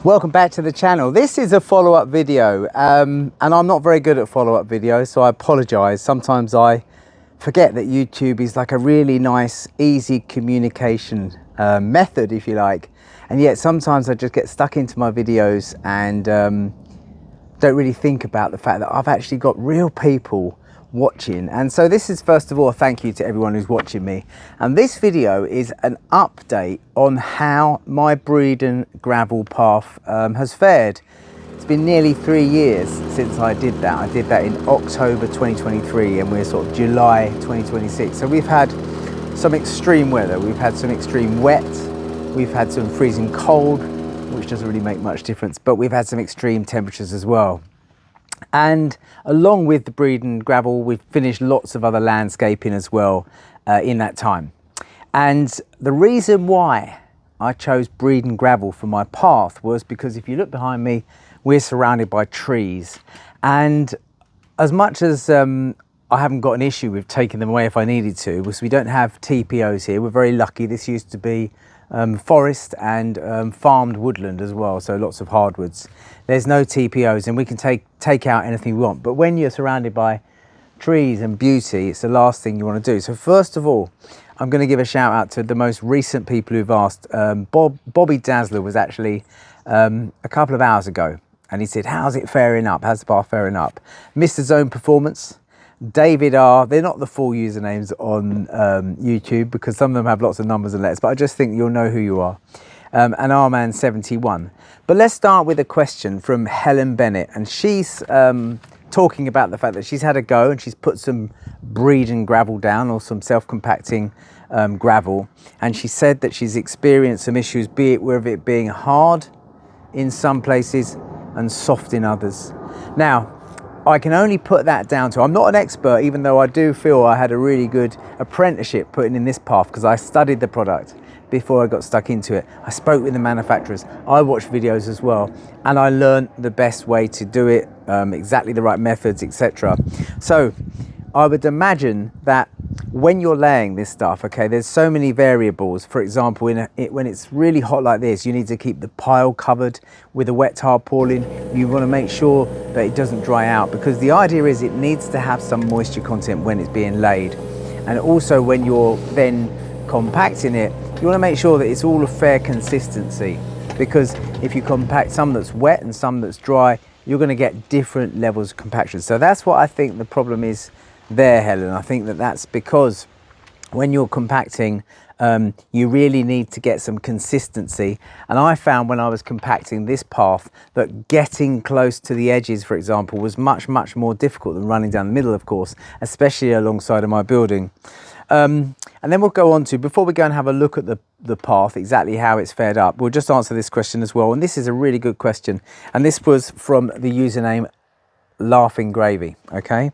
Welcome back to the channel. This is a follow-up video and I'm not very good at follow-up videos, so I apologize. Sometimes I forget that YouTube is like a really nice, easy communication method, if you like, and yet sometimes I just get stuck into my videos and don't really think about the fact that I've actually got real people watching. And so this is, first of all, a thank you to everyone who's watching me, and this video is an update on how my Breedon Gravel path has fared. It's been nearly 3 years since I did that. I did that in October 2023 and we're sort of July 2026. So we've had some extreme weather, we've had some extreme wet, we've had some freezing cold, which doesn't really make much difference, but we've had some extreme temperatures as well. And along with the Breedon Gravel, we've finished lots of other landscaping as well in that time. And the reason why I chose Breedon Gravel for my path was because if you look behind me, we're surrounded by trees. And as much as I haven't got an issue with taking them away if I needed to, because we don't have TPOs here, we're very lucky. This used to be forest and farmed woodland as well, so lots of hardwoods. There's no TPOs and we can take out anything we want, but when you're surrounded by trees and beauty, it's the last thing you want to do. So first of all, I'm going to give a shout out to the most recent people who've asked. Bobby Dazzler was actually a couple of hours ago, and he said, how's it faring up? How's the path faring up? Mr. Zone Performance, David R, they're not the full usernames on YouTube because some of them have lots of numbers and letters, but I just think you'll know who you are. And Rman71. But let's start with a question from Helen Bennett, and she's talking about the fact that she's had a go and she's put some Breedon Gravel down, or some self-compacting gravel, and she said that she's experienced some issues, be it with it being hard in some places and soft in others. Now, I can only put that down to, I'm not an expert, even though I do feel I had a really good apprenticeship putting in this path because I studied the product before I got stuck into it. I spoke with the manufacturers, I watched videos as well, and I learned the best way to do it, exactly the right methods, etc. So I would imagine that when you're laying this stuff, okay, there's so many variables. For example, when it's really hot like this, you need to keep the pile covered with a wet tarpaulin. You want to make sure that it doesn't dry out, because the idea is it needs to have some moisture content when it's being laid. And also when you're then compacting it, you want to make sure that it's all a fair consistency, because if you compact some that's wet and some that's dry, you're going to get different levels of compaction. So that's what I think the problem is there, Helen. I think that that's because when you're compacting, you really need to get some consistency. And I found when I was compacting this path that getting close to the edges, for example, was much more difficult than running down the middle, of course, especially alongside of my building. And then we'll go on to, before we go and have a look at the path, exactly how it's fared up, we'll just answer this question as well. And this is a really good question. And this was from the username Laughing Gravy, okay?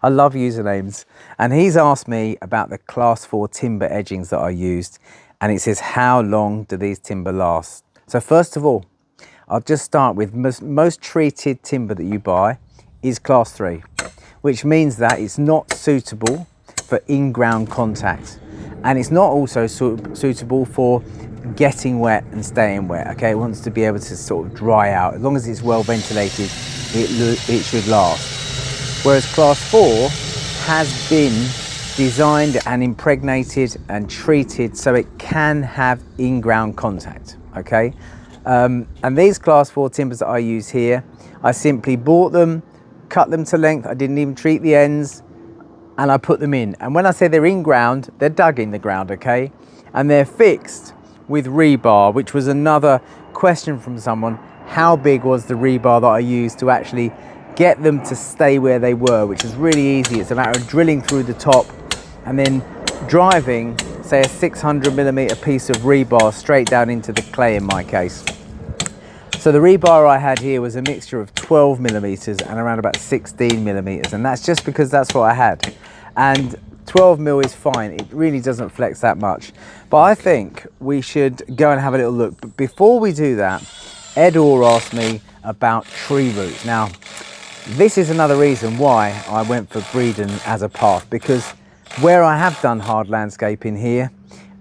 I love usernames. And he's asked me about the class 4 timber edgings that I used. And it says, how long do these timber last? So first of all, I'll just start with most treated timber that you buy is class 3, which means that it's not suitable for in-ground contact. And it's not also suitable for getting wet and staying wet, okay? It wants to be able to sort of dry out. As long as it's well ventilated, it should last. Whereas class 4 has been designed and impregnated and treated so it can have in-ground contact, okay? And these class 4 timbers that I use here, I simply bought them, cut them to length, I didn't even treat the ends, and I put them in. And when I say they're in ground, they're dug in the ground, okay? And they're fixed with rebar, which was another question from someone. How big was the rebar that I used to actually get them to stay where they were, which is really easy. It's a matter of drilling through the top and then driving, say, a 600mm piece of rebar straight down into the clay in my case. So the rebar I had here was a mixture of 12mm and around about 16mm, and that's just because that's what I had. And 12mm is fine, it really doesn't flex that much. But I think we should go and have a little look. But before we do that, Ed Orr asked me about tree roots. Now, this is another reason why I went for Breedon as a path, because where I have done hard landscaping here,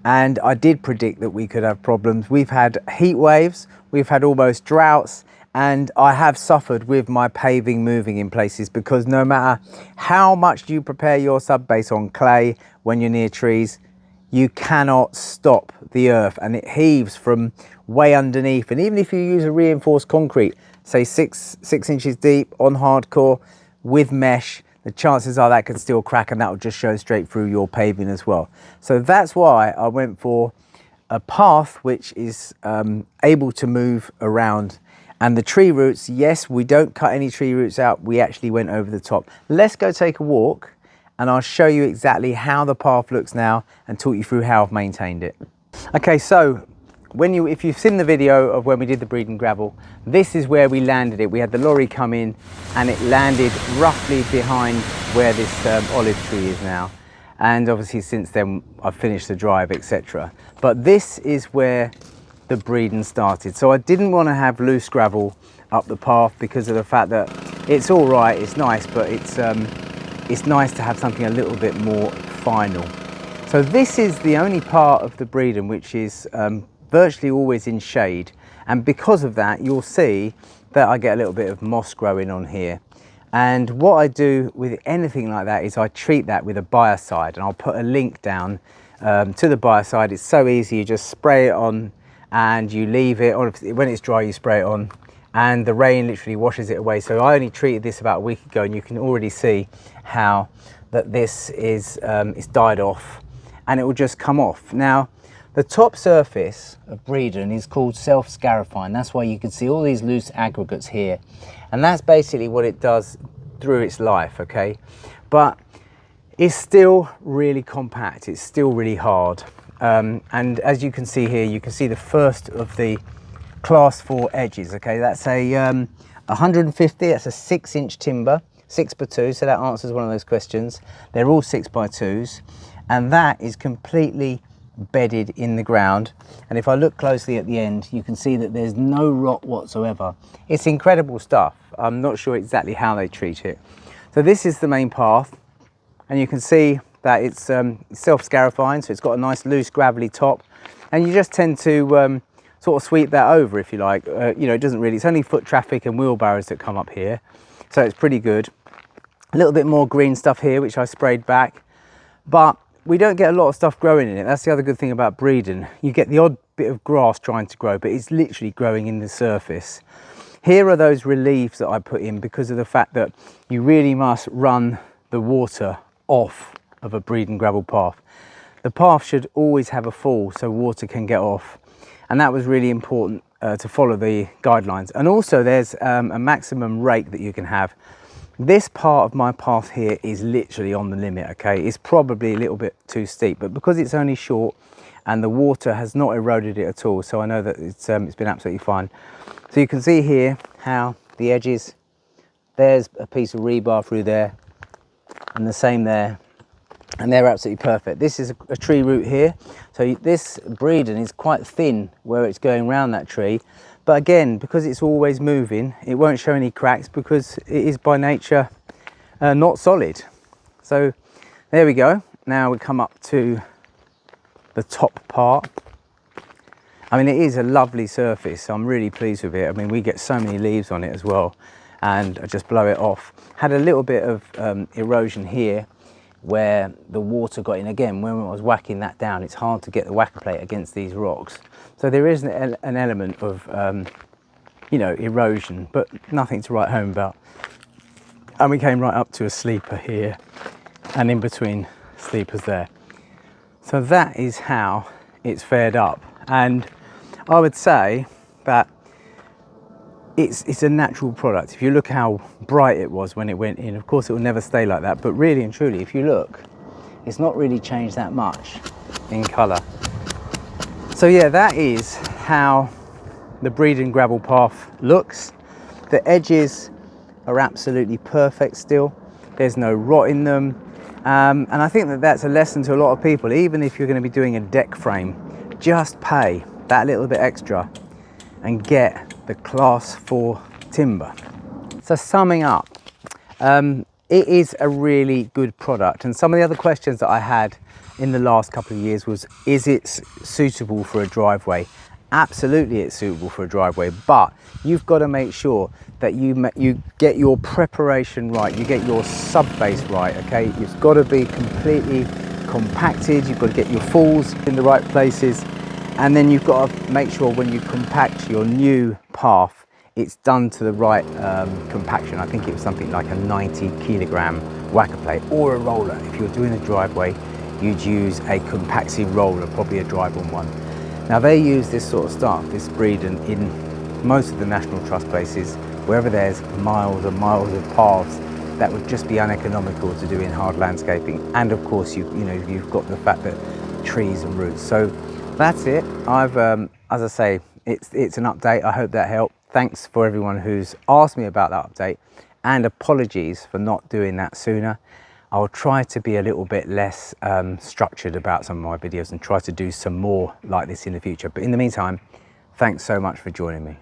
and I did predict that we could have problems. We've had heat waves we've had almost droughts, and I have suffered with my paving moving in places, because no matter how much you prepare your subbase on clay when you're near trees, you cannot stop the earth, and it heaves from way underneath. And even if you use a reinforced concrete, say six inches deep on hardcore with mesh, the chances are that could still crack, and that will just show straight through your paving as well. So that's why I went for a path which is able to move around. And the tree roots, yes, we don't cut any tree roots out, we actually went over the top. Let's go take a walk, and I'll show you exactly how the path looks now and talk you through how I've maintained it. Okay, so if you've seen the video of when we did the Breedon Gravel, this is where we landed it. We had the lorry come in, and it landed roughly behind where this olive tree is now. And obviously since then I've finished the drive, etc. But this is where the Breedon started. So I didn't want to have loose gravel up the path because of the fact that it's all right, it's nice, but it's nice to have something a little bit more final. So this is the only part of the Breedon which is virtually always in shade, and because of that you'll see that I get a little bit of moss growing on here. And what I do with anything like that is I treat that with a Biocide, and I'll put a link down to the Biocide. It's so easy, you just spray it on and you leave it, or when it's dry you spray it on, and the rain literally washes it away. So I only treated this about a week ago, and you can already see how that this is it's died off, and it will just come off. Now the top surface of Breedon is called self-scarifying. That's why you can see all these loose aggregates here, and that's basically what it does through its life, okay? But it's still really compact, it's still really hard. And as you can see here, you can see the first of the class 4 edges, okay? That's a 150, that's a 6-inch timber, 6x2, so that answers one of those questions. They're all 6x2s, and that is completely bedded in the ground. And if I look closely at the end, you can see that there's no rot whatsoever. It's incredible stuff. I'm not sure exactly how they treat it. So this is the main path, and you can see that it's self-scarifying, so it's got a nice loose gravelly top, and you just tend to sort of sweep that over if you like. You know, it doesn't really, it's only foot traffic and wheelbarrows that come up here, so it's pretty good. A little bit more green stuff here which I sprayed back, but we don't get a lot of stuff growing in it. That's the other good thing about Breedon. You get the odd bit of grass trying to grow, but it's literally growing in the surface. Here are those reliefs that I put in because of the fact that you really must run the water off of a Breedon gravel path. The path should always have a fall so water can get off, and that was really important to follow the guidelines. And also there's a maximum rake that you can have. This part of my path here is literally on the limit, okay? It's probably a little bit too steep, but because it's only short and the water has not eroded it at all, so I know that it's been absolutely fine. So you can see here how the edges, there's a piece of rebar through there, and the same there, and they're absolutely perfect. This is a tree root here, so this Breedon is quite thin where it's going around that tree, but again, because it's always moving, it won't show any cracks because it is by nature not solid. So there we go. Now we come up to the top part. I mean, it is a lovely surface, so I'm really pleased with it. I mean, we get so many leaves on it as well, and I just blow it off. Had a little bit of erosion here where the water got in. Again, when I was whacking that down, it's hard to get the whacker plate against these rocks. So there is an element of, you know, erosion, but nothing to write home about. And we came right up to a sleeper here, and in between sleepers there. So that is how it's fared up. And I would say that it's a natural product. If you look how bright it was when it went in, of course it will never stay like that, but really and truly, if you look, it's not really changed that much in colour. So yeah, that is how the Breedon gravel path looks. The edges are absolutely perfect still. There's no rot in them. And I think that that's a lesson to a lot of people. Even if you're going to be doing a deck frame, just pay that little bit extra and get the class 4 timber. So summing up, it is a really good product, and some of the other questions that I had in the last couple of years was, is it suitable for a driveway? absolutely it's suitable for a driveway, but you've got to make sure that you get your preparation right, you get your sub base right. Okay, it's got to be completely compacted, you've got to get your falls in the right places, and then you've got to make sure when you compact your new path, it's done to the right compaction. I think it was something like a 90 kilogram whacker plate or a roller. If you're doing a driveway, you'd use a compacting roller, probably a drive-on one. Now they use this sort of stuff, this Breedon, in most of the National Trust places, wherever there's miles and miles of paths that would just be uneconomical to do in hard landscaping. And of course, you've got the fact that trees and roots. So that's it. I've, as I say, it's an update. I hope that helped. Thanks for everyone who's asked me about that update, and apologies for not doing that sooner. I'll try to be a little bit less structured about some of my videos and try to do some more like this in the future. But in the meantime, thanks so much for joining me.